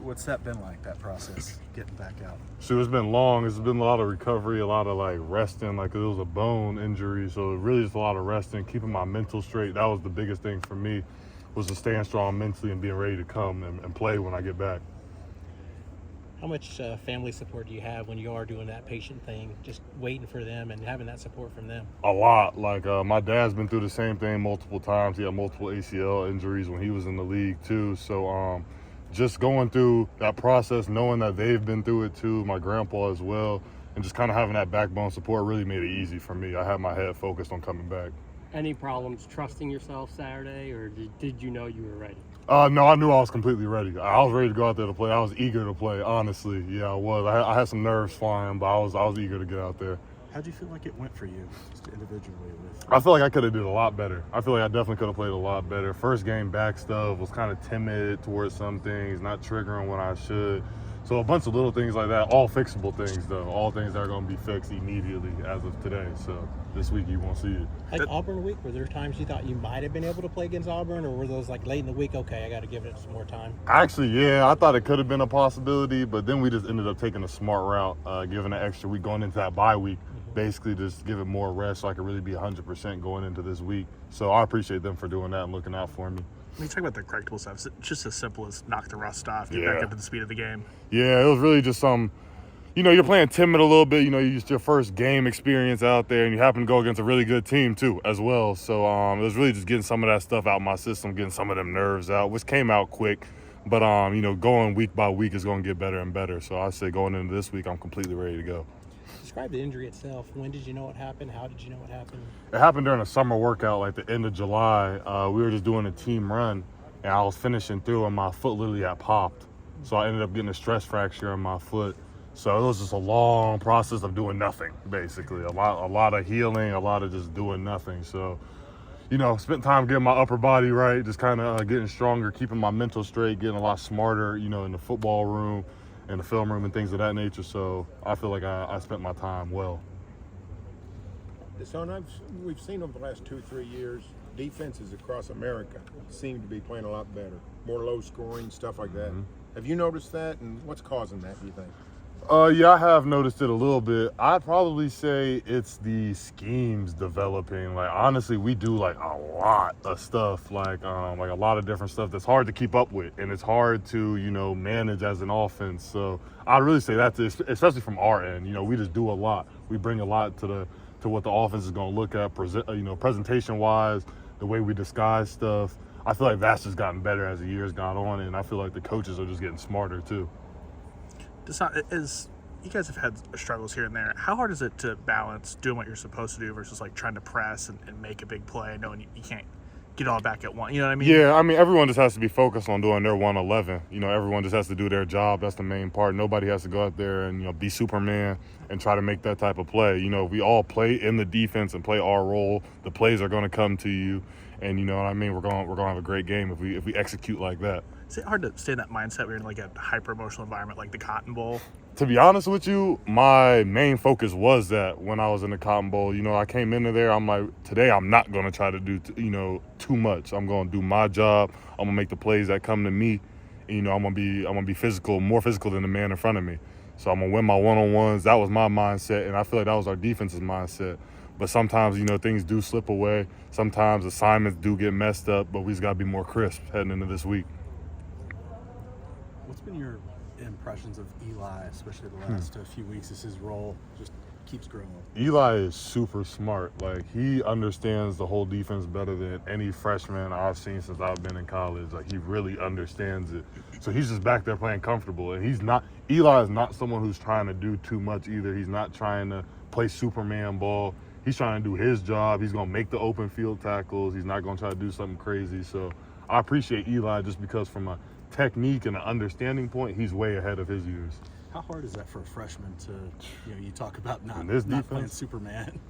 What's that been like, that process, getting back out? So it's been long. It's been a lot of recovery, a lot of like resting. Like it was a bone injury, so really just a lot of resting, keeping my mental straight. That was the biggest thing for me, was to staying strong mentally and being ready to come and play when I get back. How much family support do you have when you are doing that patient thing, just waiting for them and having that support from them? A lot. Like my dad's been through the same thing multiple times. He had multiple ACL injuries when he was in the league too. So just going through that process, knowing that they've been through it too, my grandpa as well, and just kind of having that backbone support really made it easy for me. I had my head focused on coming back. Any problems trusting yourself Saturday, or did you know you were ready? No, I knew I was completely ready. I was ready to go out there to play. I was eager to play, honestly. Yeah, I was. I had some nerves flying, but I was eager to get out there. How do you feel like it went for you, just individually? I feel like I could have did a lot better. I feel like I definitely could have played a lot better. First game back stuff, was kind of timid towards some things, not triggering when I should. So a bunch of little things like that, all fixable things though, all things that are going to be fixed immediately as of today. So this week you won't see it. Like Auburn week, were there times you thought you might have been able to play against Auburn, or were those like late in the week, okay, I got to give it some more time? Actually, yeah, I thought it could have been a possibility, but then we just ended up taking a smart route, giving an extra week going into that bye week. Basically just give it more rest so I could really be 100% going into this week. So I appreciate them for doing that and looking out for me. When you talk about the correctable stuff, it's just as simple as knock the rust off, get back up to the speed of the game. Yeah, it was really just you're playing timid a little bit. You just your first game experience out there, and you happen to go against a really good team too as well. So it was really just getting some of that stuff out of my system, getting some of them nerves out, which came out quick. But going week by week is going to get better and better. So I say going into this week, I'm completely ready to go. Describe the injury itself. When did you know what happened? How did you know what happened? It happened during a summer workout, like the end of July. We were just doing a team run, and I was finishing through, and my foot literally had popped. So I ended up getting a stress fracture in my foot. So it was just a long process of doing nothing, basically. A lot of healing, a lot of just doing nothing. So, spent time getting my upper body right, just kind of getting stronger, keeping my mental straight, getting a lot smarter, in the football room, in the film room and things of that nature. So I feel like I spent my time well. Dasan, we've seen over the last 2 or 3 years, defenses across America seem to be playing a lot better, more low scoring, stuff like that. Have you noticed that, and what's causing that, do you think? Yeah, I have noticed it a little bit. I'd probably say it's the schemes developing. Like, honestly, we do like a lot of stuff, like a lot of different stuff that's hard to keep up with, and it's hard to, manage as an offense. So I'd really say that's especially from our end. We just do a lot. We bring a lot to what the offense is going to look at, presentation wise, the way we disguise stuff. I feel like that's just gotten better as the years gone on, and I feel like the coaches are just getting smarter too. As you guys have had struggles here and there, how hard is it to balance doing what you're supposed to do versus like trying to press and make a big play, knowing you can't get all back at once? You know what I mean? Yeah, everyone just has to be focused on doing their 111. Everyone just has to do their job. That's the main part. Nobody has to go out there and be Superman and try to make that type of play. If we all play in the defense and play our role, the plays are going to come to you, and you know what I mean. We're going to have a great game if we execute like that. Is it hard to stay in that mindset when you're in like a hyper emotional environment like the Cotton Bowl? To be honest with you, my main focus was that when I was in the Cotton Bowl. I came into there, I'm like, today I'm not going to try to do, too much. I'm going to do my job. I'm going to make the plays that come to me. And, I'm going to be physical, more physical than the man in front of me. So I'm going to win my one-on-ones. That was my mindset, and I feel like that was our defense's mindset. But sometimes, things do slip away. Sometimes assignments do get messed up, but we just got to be more crisp heading into this week. What's been your impressions of Eli, especially the last few weeks as his role just keeps growing? Eli is super smart. Like, he understands the whole defense better than any freshman I've seen since I've been in college. Like, he really understands it. So he's just back there playing comfortable. And Eli is not someone who's trying to do too much either. He's not trying to play Superman ball. He's trying to do his job. He's going to make the open field tackles. He's not going to try to do something crazy. So I appreciate Eli just because from a technique and an understanding point, he's way ahead of his years. How hard is that for a freshman to, you talk about not playing Superman?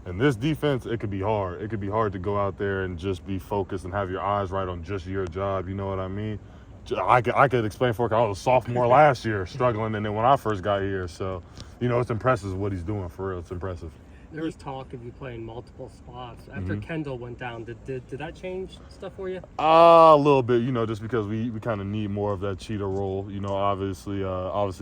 In this defense, it could be hard. It could be hard to go out there and just be focused and have your eyes right on just your job. You know what I mean? I could explain for you. I was a sophomore last year struggling, and then when I first got here. So, it's impressive what he's doing for real. It's impressive. There was talk of you playing multiple spots. After Kendall went down, did that change stuff for you? A little bit, just because we kind of need more of that cheetah role, obviously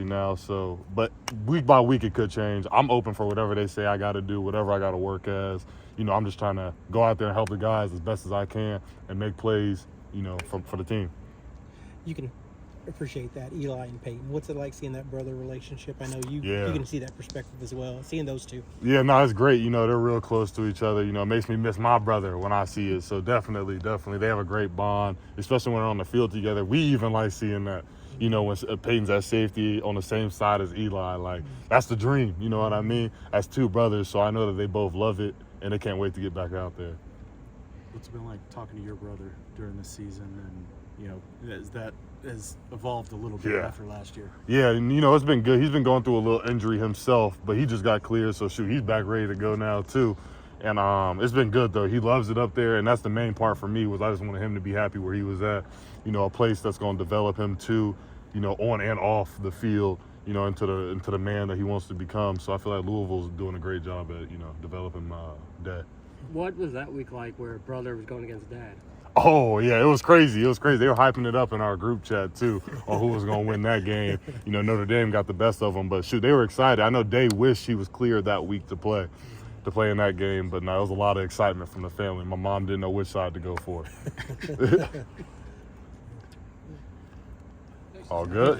now. So, but week by week it could change. I'm open for whatever they say I got to do, whatever I got to work as. I'm just trying to go out there and help the guys as best as I can and make plays, for the team. You can appreciate that, Eli and Peyton. What's it like seeing that brother relationship? I know you can see that perspective as well, seeing those two. Yeah, no, it's great. They're real close to each other. It makes me miss my brother when I see it. So definitely, they have a great bond, especially when they're on the field together. We even like seeing that. When Peyton's at safety on the same side as Eli, like that's the dream. You know what I mean? As two brothers, so I know that they both love it and they can't wait to get back out there. What's it been like talking to your brother during the season, and as that has evolved a little bit after last year? Yeah, and it's been good. He's been going through a little injury himself, but he just got cleared, so he's back ready to go now too. And it's been good though. He loves it up there, and that's the main part for me. Was I just wanted him to be happy where he was at. A place that's going to develop him too, on and off the field, into the man that he wants to become. So I feel like Louisville's doing a great job at developing my dad. What was that week like where brother was going against dad? Oh, yeah, it was crazy. They were hyping it up in our group chat, too, on who was going to win that game. Notre Dame got the best of them, but shoot, they were excited. I know Day wished he was cleared that week to play in that game, but no, it was a lot of excitement from the family. My mom didn't know which side to go for. All good?